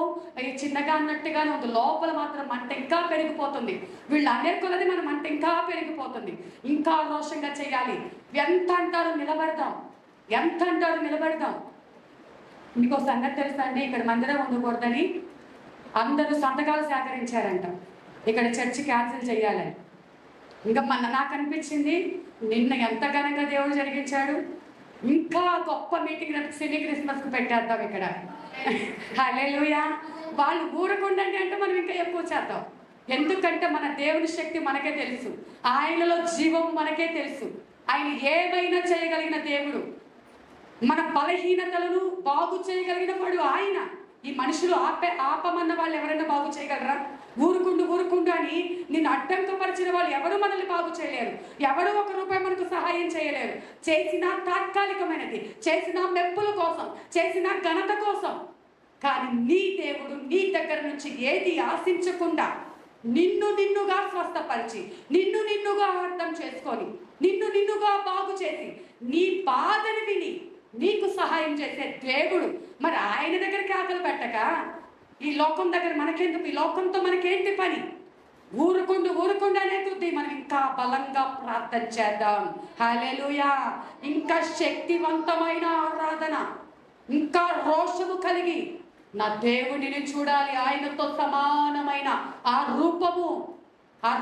చిన్నగా అన్నట్టుగానే ఉంది, లోపల మాత్రం మంట ఇంకా పెరిగిపోతుంది. వీళ్ళు అనే కొలది మన మంట ఇంకా పెరిగిపోతుంది. ఇంకా రోషంగా చేయాలి. ఎంత అంటారు నిలబడదాం. మీకు సంగతి తెలుసా అండి, ఇక్కడ మందిరం ఉండకూడదని అందరూ సంతకాలు సేకరించారంట ఇక్కడ చర్చి క్యాన్సిల్ చేయాలని. ఇంకా నాకు అనిపించింది నిన్న ఎంత ఘనంగా దేవుడు జరిగించాడు, ఇంకా గొప్ప మీటింగ్ సినీ క్రిస్మస్కి పెట్టేద్దాం ఇక్కడ. హల్లెలూయా. వాళ్ళు ఊరకుండండి అంటే మనం ఇంకా ఎక్కువ చేద్దాం. ఎందుకంటే మన దేవుని శక్తి మనకే తెలుసు, ఆయనలో జీవం మనకే తెలుసు. ఆయన ఏమైనా చేయగలిగిన దేవుడు. మన బలహీనతలను బాగు చేయగలిగిన వాడు ఆయన. ఈ మనుషులు ఆపమన్న వాళ్ళు ఎవరైనా బాగు చేయగలరా? ఊరుకుండు అని నిన్ను అడ్డంకపరిచిన వాళ్ళు ఎవరు మనల్ని బాగు చేయలేరు. ఎవరు ₹1 మనకు సహాయం చేయలేరు. చేసిన తాత్కాలికమైనది, చేసిన మెప్పుల కోసం, చేసిన ఘనత కోసం. కానీ నీ దేవుడు నీ దగ్గర నుంచి ఏది ఆశించకుండా నిన్నుగా స్వస్థపరిచి, నిన్నుగా అర్థం చేసుకొని, నిన్నుగా బాగు చేసి, నీ బాధని విని నీకు సహాయం చేసే దేవుడు. మరి ఆయన దగ్గరికి ఆకలి పెట్టక ఈ లోకం దగ్గర మనకెందుకు? ఈ లోకంతో మనకేంటి పని? ఊరుకుండు అనే కొద్దీ మనం ఇంకా బలంగా ప్రార్థన చేద్దాం. హల్లెలూయా. ఇంకా శక్తివంతమైన ఆరాధన, ఇంకా రోషము కలిగి నా దేవుడిని చూడాలి. ఆయనతో సమానమైన ఆ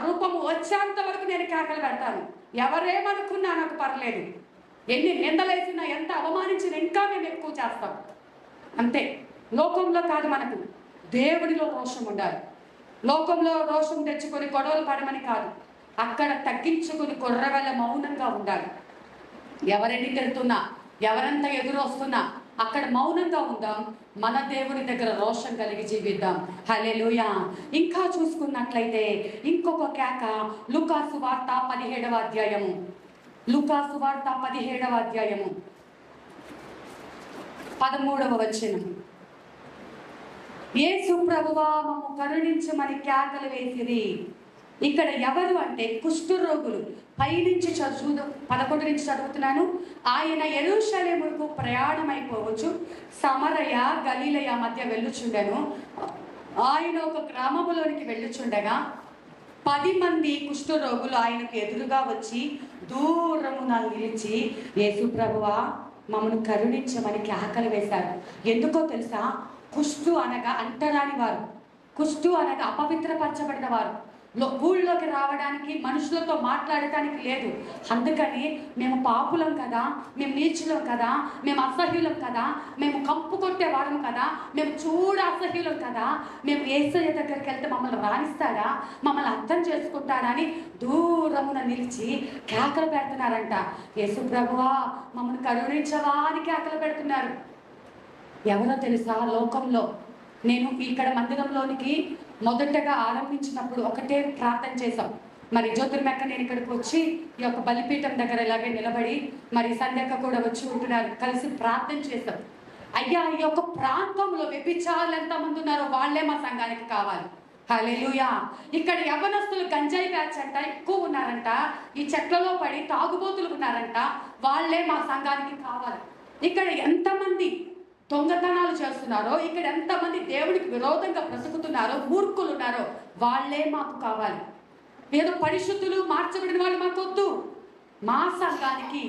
రూపము వచ్చేంత వరకు నేను కేకలు పెడతాను. ఎవరేమనుకున్నా నాకు పర్లేదు. ఎన్ని నిందలేసినా, ఎంత అవమానించినా ఇంకా మేము ఎక్కువ చేస్తాం. అంతే. లోకంలో కాదు, మనకు దేవుడిలో రోషం ఉండాలి. లోకంలో రోషం తెచ్చుకొని గొడవలు పడమని కాదు, అక్కడ తగ్గించుకుని కొర్రవెల్ల మౌనంగా ఉండాలి. ఎవరెన్ని తిడుతున్నా, ఎవరంతా ఎదురు వస్తున్నా అక్కడ మౌనంగా ఉందాం. మన దేవుని దగ్గర రోషం కలిగి జీవిద్దాం. హల్లెలూయా. ఇంకా చూసుకున్నట్లయితే ఇంకొక కేక లూకాసు వార్త 17వ అధ్యాయము. లూకాసు వార్త 17వ అధ్యాయము 13వ వచనం. యేసు ప్రభువా మమ్ము కరుణించమని కేకలు వేసిరి. ఇక్కడ ఎవరు అంటే కుష్ఠరోగులు. పైనుంచి 11 నుంచి చదువుతున్నాను. ఆయన యెరూషలేముకు ప్రయాణమైపోవచ్చు, సమరయ గలిలయ మధ్య వెళ్ళుచుండెను. ఆయన ఒక గ్రామములోనికి వెళ్ళుచుండగా 10 మంది కుష్ఠరోగులు ఆయనకు ఎదురుగా వచ్చి దూరమున నిలిచి, యేసు ప్రభువా మమ్మను కరుణించమని కేకలు వేశారు. ఎందుకో తెలుసా? కుష్ఠు అనగా అంటరాని వారు, కుష్ఠు అనగా అపవిత్రపరచబడిన వారు. ఊళ్ళోకి రావడానికి, మనుషులతో మాట్లాడటానికి లేదు. అందుకని మేము పాపులం కదా, మేము నీచులం కదా, మేము అసహ్యులం కదా, మేము కంపు కొట్టేవారం కదా, మేము అసహ్యులం కదా, మేము యేసయ్య దగ్గరికి వెళ్తే మమ్మల్ని రాణిస్తాడా, మమ్మల్ని అర్థం చేసుకుంటాడా అని దూరమున నిలిచి కేకలు పెడుతున్నారంట. యేసు ప్రభువా మమ్మల్ని కరుణించవా అని కేకలు పెడుతున్నారు. ఎవరో తెలుసా? లోకంలో నేను ఇక్కడ మందిరంలోనికి మొదటగా ఆరంభించినప్పుడు ఒకటే ప్రార్థన చేశాం. మరి జ్యోతిర్మక్క నేను ఇక్కడికి వచ్చి ఈ యొక్క బలిపీఠం దగ్గర ఇలాగే నిలబడి, మరి సంధ్యక్క కూడా వచ్చి ఉంటున్నారు, కలిసి ప్రార్థన చేశాం. అయ్యా ఈ యొక్క ప్రాంతంలో వ్యభిచారులు ఎంతమంది ఉన్నారో వాళ్ళే మా సంఘానికి కావాలి. హల్లెలూయా. ఇక్కడ యవ్వనస్తులు గంజాయి బ్యాచ్ అంట ఎక్కువ ఉన్నారంట, ఈ చెట్లలో పడి తాగుబోతులు ఉన్నారంట, వాళ్ళే మా సంఘానికి కావాలి. ఇక్కడ ఎంతమంది దొంగతనాలు చేస్తున్నారో, ఇక్కడ ఎంతమంది దేవుడికి విరోధంగా బ్రతుకుతున్నారో, మూర్ఖులు ఉన్నారో వాళ్ళే మాకు కావాలి. ఏదో పరిశుద్ధులు మార్చబడిన వాళ్ళు మాకు వద్దు. మా సంఘానికి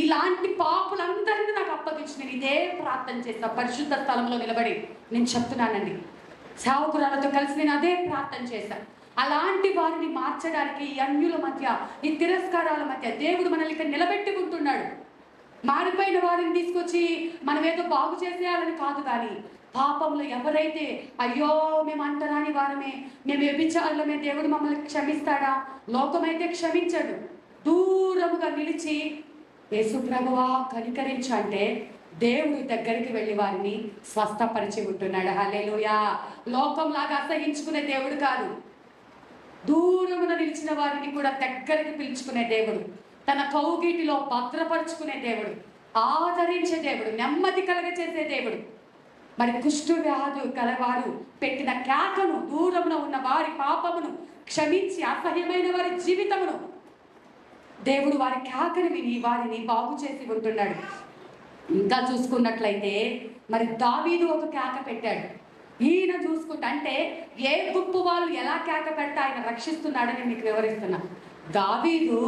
ఇలాంటి పాపులందరినీ నాకు అప్పగించి నేను ఇదే ప్రార్థన చేస్తా. పరిశుద్ధ స్థలంలో నిలబడి నేను చెప్తున్నానండి, సేవకురాలతో కలిసి నేను అదే ప్రార్థన చేశాను. అలాంటి వారిని మార్చడానికి ఈ అన్యుల మధ్య, ఈ తిరస్కారాల మధ్య దేవుడు మనల్ని ఇక్కడ నిలబెట్టి ఉంటున్నాడు. మారిపోయిన వారిని తీసుకొచ్చి మనం ఏదో బాగు చేసేయాలని కాదు, కానీ పాపంలో ఎవరైతే అయ్యో మేము అంటరాని వారమే, మేము వ్యభిచారులమే, దేవుడు మమ్మల్ని క్షమిస్తాడా? లోకమైతే క్షమించడు. దూరముగా నిలిచి యేసు ప్రభువా కనికరించు అంటే దేవుడి దగ్గరికి వెళ్ళి వారిని స్వస్థపరిచి ఉంటున్నాడు. హల్లెలూయా. లోకంలాగా అసహించుకునే దేవుడు కాదు, దూరమున నిలిచిన వారిని కూడా దగ్గరికి పిలుచుకునే దేవుడు, తన కౌగిటిలో భద్రపరుచుకునే దేవుడు, ఆదరించే దేవుడు, నెమ్మది కలగచేసే దేవుడు. మరి కుష్టు వ్యాధు కలవారు పెట్టిన కేకను, దూరమున ఉన్న వారి పాపమును క్షమించి అసహ్యమైన వారి జీవితమును దేవుడు వారి కేకను విని వారిని బాగు చేసి ఉంటున్నాడు. ఇంకా చూసుకున్నట్లయితే మరి దావీదు ఒక కేక పెట్టాడు. ఈయన చూసుకుంటా అంటే ఏ గుంపు వాళ్ళు ఎలా కేక పెడతా ఆయన రక్షిస్తున్నాడని మీకు వివరిస్తున్నా. దావీదు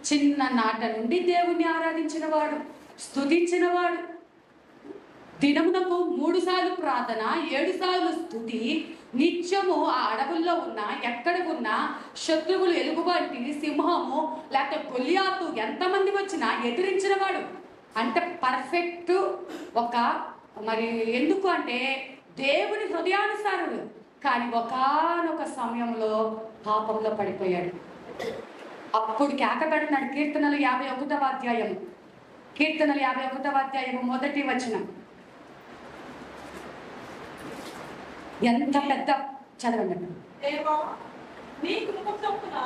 చిన్ననాట నుండి దేవుణ్ణి ఆరాధించిన వాడు, స్తుతించిన వాడు. దినమునకు 3 సార్లు ప్రార్థన, 7 సార్లు స్తుతి. నిత్యము ఆ అడవుల్లో ఉన్న, ఎక్కడ ఉన్నా శత్రువులు, ఎలుగుబంటి, సింహము లేకపోతే గొలియాతు ఎంతమంది వచ్చినా ఎదిరించిన వాడు. అంటే పర్ఫెక్ట్ ఒక మరి ఎందుకు అంటే దేవుని హృదయానుసారుడు. కానీ ఒకానొక సమయంలో పాపంలో పడిపోయాడు. అప్పుడు కేక పెడుతున్నాడు. కీర్తనలు 51వ అధ్యాయం, కీర్తనలు 51వ అధ్యాయము 1వ వచనం. ఎంత పెద్ద చదవండి. దేవా, నీ కృప చొప్పున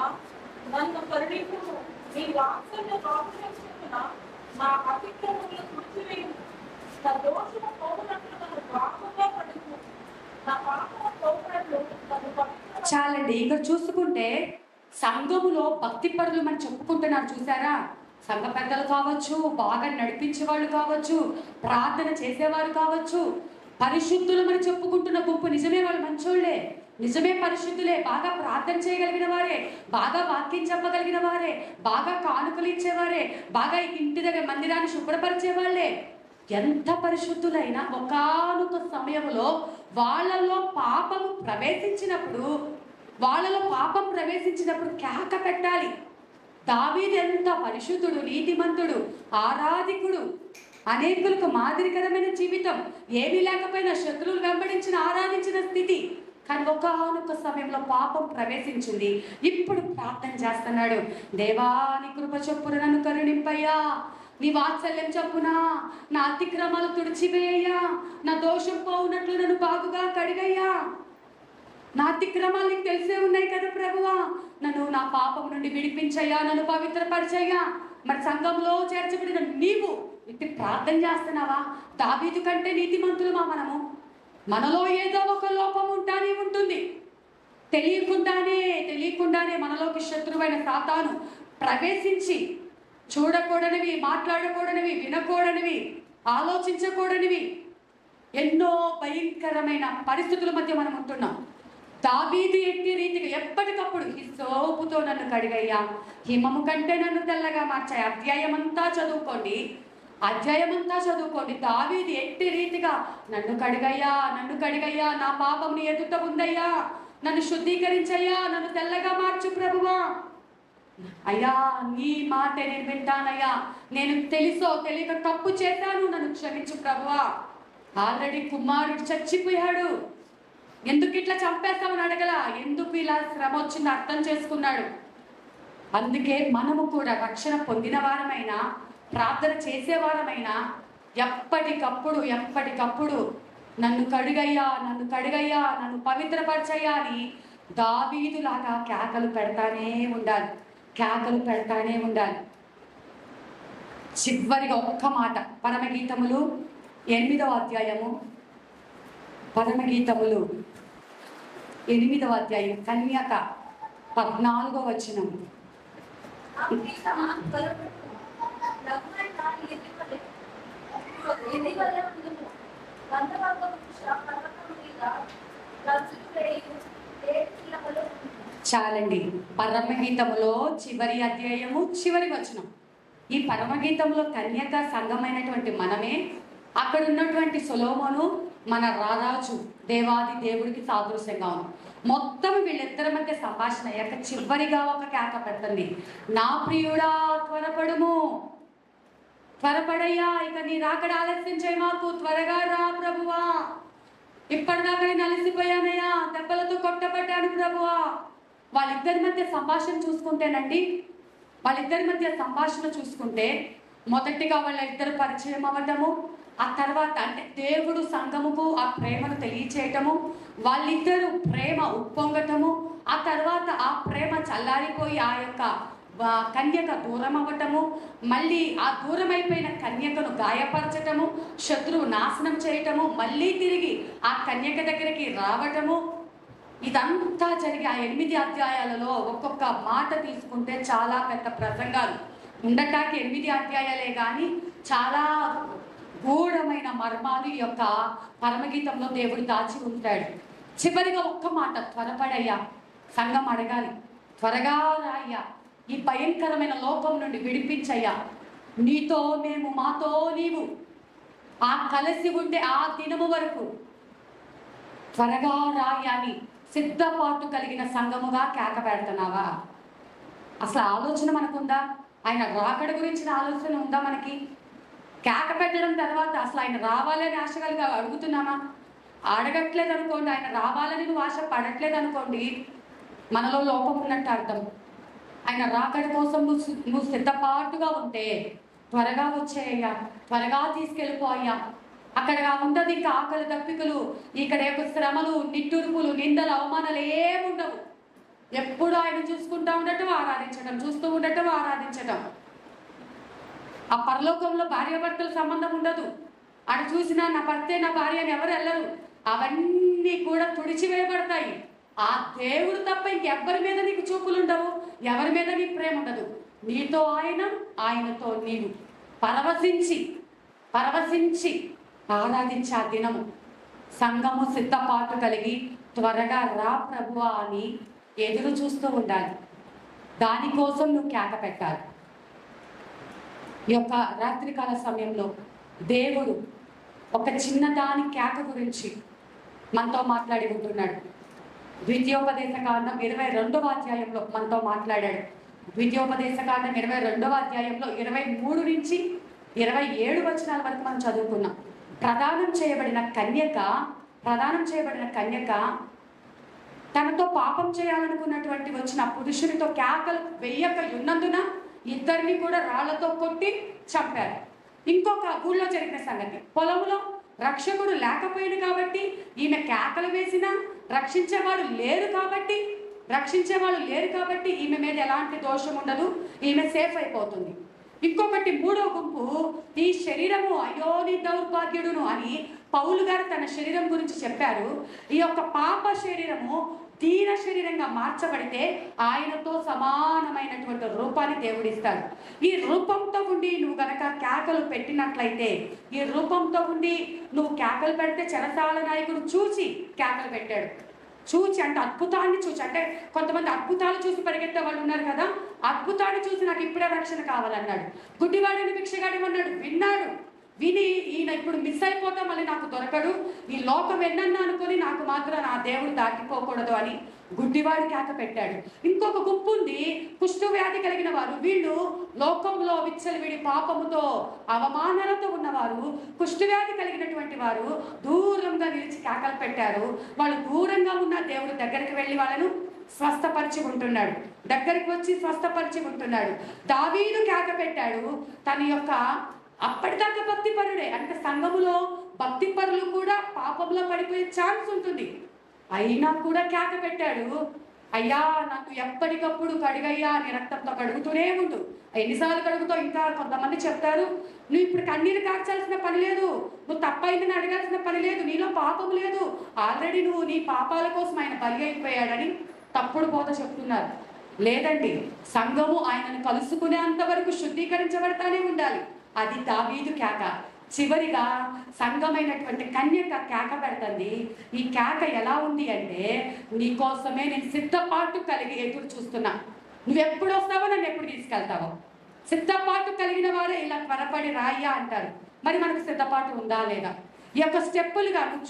నన్ను కరుణించుము, నీ వాత్సల్య బాహుళ్యం చొప్పున నా అతిక్రమములను తుడిచివేయుము, నా దోషము పోవునట్లు నన్ను పాపంగా కడుగుము, నా పాపము పోవునట్లు నన్ను పవిత్ర. చాలండి. ఇక్కడ చూసుకుంటే సంఘములో భక్తి పరులు మనం చెప్పుకుంటున్నారు చూసారా. సంఘ పెద్దలు కావచ్చు, బాగా నడిపించే వాళ్ళు కావచ్చు, ప్రార్థన చేసేవారు కావచ్చు, పరిశుద్ధులు మనం చెప్పుకుంటున్న గుంపు నిజమే, వాళ్ళు మంచోళ్లే, నిజమే పరిశుద్ధులే, బాగా ప్రార్థన చేయగలిగిన వారే, బాగా వాక్యం చెప్పగలిగిన వారే, బాగా కానుకలు ఇచ్చేవారే, బాగా ఇంటి దగ్గర మందిరాన్ని శుభ్రపరిచే వాళ్ళే. ఎంత పరిశుద్ధులైనా ఒకానొక సమయంలో వాళ్ళలో పాపం ప్రవేశించినప్పుడు కేక పెట్టాలి. దావీదు ఎంత పరిశుద్ధుడు, నీతిమంతుడు, ఆరాధికుడు, అనేకులకు మాదిరికరమైన జీవితం, ఏమీ లేకపోయినా శత్రువులు వెంబడించిన ఆరాధించిన స్థితి. కానీ ఒకానొక సమయంలో పాపం ప్రవేశించింది. ఇప్పుడు ప్రార్థన చేస్తున్నాడు, దేవా నీ కృప చొప్పున నన్ను కరుణింపయ్యా, నీ వాత్సల్యం చొప్పున నా అతిక్రమాలు తుడిచివేయ్యా, నా దోషం పోవునట్లు నన్ను బాగుగా కడిగయ్యా. నా అతిక్రమాలు నీకు తెలిసే ఉన్నాయి కదా ప్రభువా, నన్ను నా పాపం నుండి విడిపించయ్యా, నన్ను పవిత్రపరిచయ్యా. మరి సంఘంలో చేర్చబడిన నీవు ఇట్టి ప్రార్థన చేస్తున్నావా? దావీదు కంటే నీతిమంతులమా మనము? మనలో ఏదో ఒక లోపం ఉంటానే ఉంటుంది. తెలియకుండానే మనలోకి శత్రువైన సాతాను ప్రవేశించి చూడకూడనివి, మాట్లాడకూడనివి, వినకూడనివి, ఆలోచించకూడనివి ఎన్నో భయంకరమైన పరిస్థితుల మధ్య మనం ఉంటున్నాం. దావీదు ఎట్టి రీతిగా ఎప్పటికప్పుడు ఈ సోపుతో నన్ను కడిగయ్యా, హిమము కంటే నన్ను తెల్లగా మార్చాయి. అధ్యాయమంతా చదువుకోండి. దావీదు ఎట్టి రీతిగా నన్ను కడిగయ్యా, నా పాపం నీ ఎదుట ఉందయ్యా, నన్ను శుద్ధీకరించయ్యా, నన్ను తెల్లగా మార్చు ప్రభువా. అయ్యా నీ మాట నేను వింటానయ్యా, నేను తెలుసో తెలియక తప్పు చేశాను, నన్ను క్షమించు ప్రభువా. ఆల్రెడీ కుమారుడు చచ్చిపోయాడు, ఎందుకు ఇట్లా చంపేస్తామని అడగలా, ఎందుకు ఇలా శ్రమ వచ్చింది అర్థం చేసుకున్నాడు. అందుకే మనము కూడా రక్షణ పొందిన వారమైనా, ప్రార్థన చేసేవారమైనా ఎప్పటికప్పుడు నన్ను కడిగయ్యా, నన్ను పవిత్రపరచయ్యా అని దావీదులాగా కేకలు పెడతానే ఉండాలి. చివరిగా ఒక్క మాట, పరమగీతములు 8వ అధ్యాయము, 8వ అధ్యాయం కన్యక 14వ వచనం. చాలండి. పరమగీతములో చివరి అధ్యాయము చివరి వచనం. ఈ పరమగీతంలో కన్యక సంఘమైనటువంటి మనమే, అక్కడ ఉన్నటువంటి సొలొమోను మన రారాజు దేవాది దేవుడికి సాదృశ్యంగా ఉంది. మొత్తం వీళ్ళిద్దరి మధ్య సంభాషణ అయ్యాక చివరిగా ఒక కేక పెడుతుంది, నా ప్రియుడా త్వరపడుము, త్వరపడయ్యా, ఇక నీ రాకడ ఆలస్యం చేయ మాకు, త్వరగా రా ప్రభువా, ఇప్పటిదాకా నేను అలసిపోయానయ్యా, దెబ్బలతో కొట్టబడ్డాను ప్రభువా. వాళ్ళిద్దరి మధ్య సంభాషణ చూసుకుంటేనండి, వాళ్ళిద్దరి మధ్య సంభాషణ చూసుకుంటే మొదటిగా వాళ్ళిద్దరు పరిచయం అవ్వటము, ఆ తర్వాత అంటే దేవుడు సంఘముకు ఆ ప్రేమను తెలియచేయటము, వాళ్ళిద్దరూ ప్రేమ ఉప్పొంగటము, ఆ తర్వాత ఆ ప్రేమ చల్లారిపోయి ఆ యొక్క కన్యక దూరం అవ్వటము, మళ్ళీ ఆ దూరం అయిపోయిన కన్యకను గాయపరచటము, శత్రువు నాశనం చేయటము, మళ్ళీ తిరిగి ఆ కన్యక దగ్గరికి రావటము, ఇదంతా జరిగి ఆ 8 అధ్యాయాలలో ఒక్కొక్క మాట తీసుకుంటే చాలా పెద్ద ప్రసంగాలు ఉండటానికి 8 అధ్యాయాలే కానీ చాలా గూఢమైన మర్మాలు ఈ యొక్క పరమగీతంలో దేవుడు దాచి ఉంటాడు. చివరిగా ఒక్క మాట, త్వరపడయ్యా, సంఘం అడగాలి, త్వరగా రాయ్యా, ఈ భయంకరమైన లోకం నుండి విడిపించయ్యా, నీతో మేము మాతో నీవు ఆ కలిసి ఉండే ఆ దినము వరకు త్వరగా రాయ్యా అని సిద్ధపాటు కలిగిన సంఘముగా కేక పెడుతున్నావా? అసలు ఆలోచన మనకుందా? ఆయన రాకడ గురించిన ఆలోచన ఉందా మనకి? కేక పెట్టడం తర్వాత అసలు ఆయన రావాలని ఆశ కలిగి అడుగుతున్నామా? అడగట్లేదు అనుకోండి, ఆయన రావాలని నువ్వు ఆశ పడట్లేదు అనుకోండి, మనలో లోపం ఉన్నట్టు అర్థం. ఆయన రాకడ కోసం నువ్వు సిద్ధపాటుగా ఉంటే త్వరగా వచ్చేయ్యా, త్వరగా తీసుకెళ్ళిపోయ్యా. అక్కడ ఉండదు ఇంకా ఆకలి దప్పికలు, ఇక్కడ యొక్క శ్రమలు, నిట్టూర్పులు, నిందలు, అవమానాలు ఏముండవు. ఎప్పుడు ఆయన చూసుకుంటూ ఉండటం, ఆరాధించడం, చూస్తూ ఉండటం, ఆరాధించడం. ఆ పరలోకంలో భార్యాభర్తల సంబంధం ఉండదు. ఆడ చూసినా నా భర్తే నా భార్య అని ఎవరు వెళ్ళరు. అవన్నీ కూడా తుడిచివేయబడతాయి. ఆ దేవుడు తప్ప ఇంకెవ్వరి మీద నీకు చూపులు ఉండవు, ఎవరి మీద నీకు ప్రేమ ఉండదు. నీతో ఆయన, ఆయనతో నీవు పరవశించి ఆరాధించే ఆ దినము సంఘము సిద్ధపాటు కలిగి త్వరగా రా ప్రభువా అని ఎదురు చూస్తూ ఉండాలి. దానికోసం నువ్వు కేక పెట్టాలి. ఈ యొక్క రాత్రికాల సమయంలో దేవుడు ఒక చిన్నదాని కేక గురించి మనతో మాట్లాడి ఉంటున్నాడు. ద్వితీయోపదేశ కాండం 22వ అధ్యాయంలో మనతో మాట్లాడాడు. ద్వితీయోపదేశ కాండం 22వ అధ్యాయంలో 23 నుంచి 27 వచనాల వరకు మనం చదువుకున్నాం. ప్రదానం చేయబడిన కన్యక తనతో పాపం చేయాలనుకున్నటువంటి వచ్చిన పురుషునితో కేకలు వెయ్యక ఉన్నందున ఇద్దరిని కూడా రాళ్లతో కొట్టి చంపారు. ఇంకొక ఊళ్ళో జరిగిన సంగతి, పొలంలో రక్షకుడు లేకపోయింది కాబట్టి ఈమె కేకలు వేసినా రక్షించేవాడు లేరు కాబట్టి ఈమె మీద ఎలాంటి దోషం ఉండదు, ఈమె సేఫ్ అయిపోతుంది. ఇంకొకటి 3వ గుంపు, ఈ శరీరము అయ్యో నీ దౌర్భాగ్యుడును అని పౌలు గారు తన శరీరం గురించి చెప్పారు. ఈ యొక్క పాప శరీరము దీన శరీరంగా మార్చబడితే ఆయనతో సమానమైనటువంటి రూపాన్ని దేవుడిస్తాడు. ఈ రూపంతో ఉండి నువ్వు గనక కేకలు పెట్టినట్లయితే, ఈ రూపంతో ఉండి నువ్వు కేకలు పెడితే చెరసాల నాయకుడు చూసి కేకలు పెట్టాడు. అంటే అద్భుతాన్ని చూసి, అంటే కొంతమంది అద్భుతాలు చూసి పరిగెత్తే వాళ్ళు ఉన్నారు కదా, అద్భుతాన్ని చూసి నాకు ఇప్పుడే రక్షణ కావాలన్నాడు. గుడ్డివాడిని భిక్షగాడు అన్నాడు, విని ఈయన ఇప్పుడు మిస్ అయిపోతా మళ్ళీ నాకు దొరకడు, ఈ లోకం ఎన్నన్నా అనుకొని నాకు మాత్రం నా దేవుడు దాటిపోకూడదు అని గుడ్డివాడి కేక పెట్టాడు. ఇంకొక గుంపు ఉంది, కుష్ఠవ్యాధి కలిగిన వారు. వీళ్ళు లోకంలో విచ్చలవిడి పాపముతో అవమానాలతో ఉన్నవారు, కుష్ఠవ్యాధి కలిగినటువంటి వారు దూరంగా నిలిచి కేకలు పెట్టారు. వాళ్ళు దూరంగా ఉన్న దేవుడు దగ్గరికి వెళ్ళి వాళ్ళను స్వస్థపరిచి ఉంటున్నాడు, దగ్గరికి వచ్చి స్వస్థపరిచి ఉంటున్నాడు. దావీదు కేక పెట్టాడు. తన యొక్క అప్పటిదాకా భక్తిపరుడే, అంటే సంఘములో భక్తిపరులు కూడా పాపంలో పడిపోయే ఛాన్స్ ఉంటుంది. అయినా కూడా కేక పెట్టాడు, అయ్యా నాకు ఎప్పటికప్పుడు కడిగయ్యా అని రక్తంతో కడుగుతూనే ఉండు. ఎన్నిసార్లు కడుగుతావు? ఇంకా కొంతమంది చెప్తారు, నువ్వు ఇప్పుడు కన్నీరు కార్చాల్సిన పని లేదు, నువ్వు తప్పైందని అడగాల్సిన పని లేదు, నీలో పాపం లేదు, ఆల్రెడీ నువ్వు నీ పాపాల కోసం ఆయన బలి అయిపోయాడని తప్పుడు బోధ చెప్తున్నారు. లేదండి, సంఘము ఆయనను కలుసుకునేంత వరకు శుద్ధీకరించబడతానే ఉండాలి. అది దావీదు కేక. చివరిగా సంఘమైనటువంటి కన్యక కేక పెడుతుంది. ఈ కేక ఎలా ఉంది అంటే, నీకోసమే నేను సిద్ధపాటు కలిగి ఎదురు చూస్తున్నా, నువ్వెప్పుడు వస్తావో, నన్ను ఎప్పుడు తీసుకెళ్తావో. సిద్ధపాటు కలిగిన వారే ఇలా త్వరపడి రాయ్యా అంటారు. మరి మనకు సిద్ధపాటు ఉందా లేదా? ఈ యొక్క స్టెప్పులుగా నువ్వు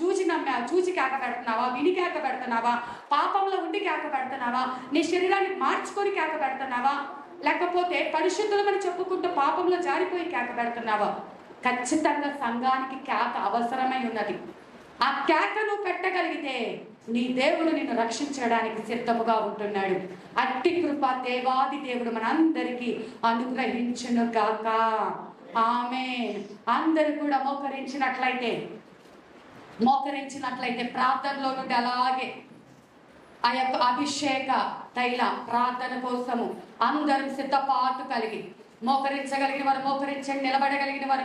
చూసి కేక పెడుతున్నావా, విని కేక పెడుతున్నావా, పాపంలో ఉండి కేక పెడుతున్నావా, నీ శరీరాన్ని మార్చుకొని కేక పెడుతున్నావా, లేకపోతే పరిశుద్ధులమని చెప్పుకుంటూ పాపంలో జారిపోయి కేక పెడుతున్నావా? ఖచ్చితంగా సంఘానికి కేక అవసరమై ఉన్నది. ఆ కేక నువ్వు పెట్టగలిగితే నీ దేవుడు నిన్ను రక్షించడానికి సిద్ధముగా ఉంటున్నాడు. అట్టి కృప దేవాది దేవుడు మనందరికీ అనుగ్రహించును గాక. ఆమేన్. అందరూ కూడా మోకరించినట్లయితే ప్రార్థనలో నుండి అలాగే ఆ యొక్క అభిషేక తైల ప్రార్థన కోసము అందరూ సిద్ధపాటు కలిగి మోకరించగలిగిన వారు మోకరించండి, నిలబడగలిగిన వారు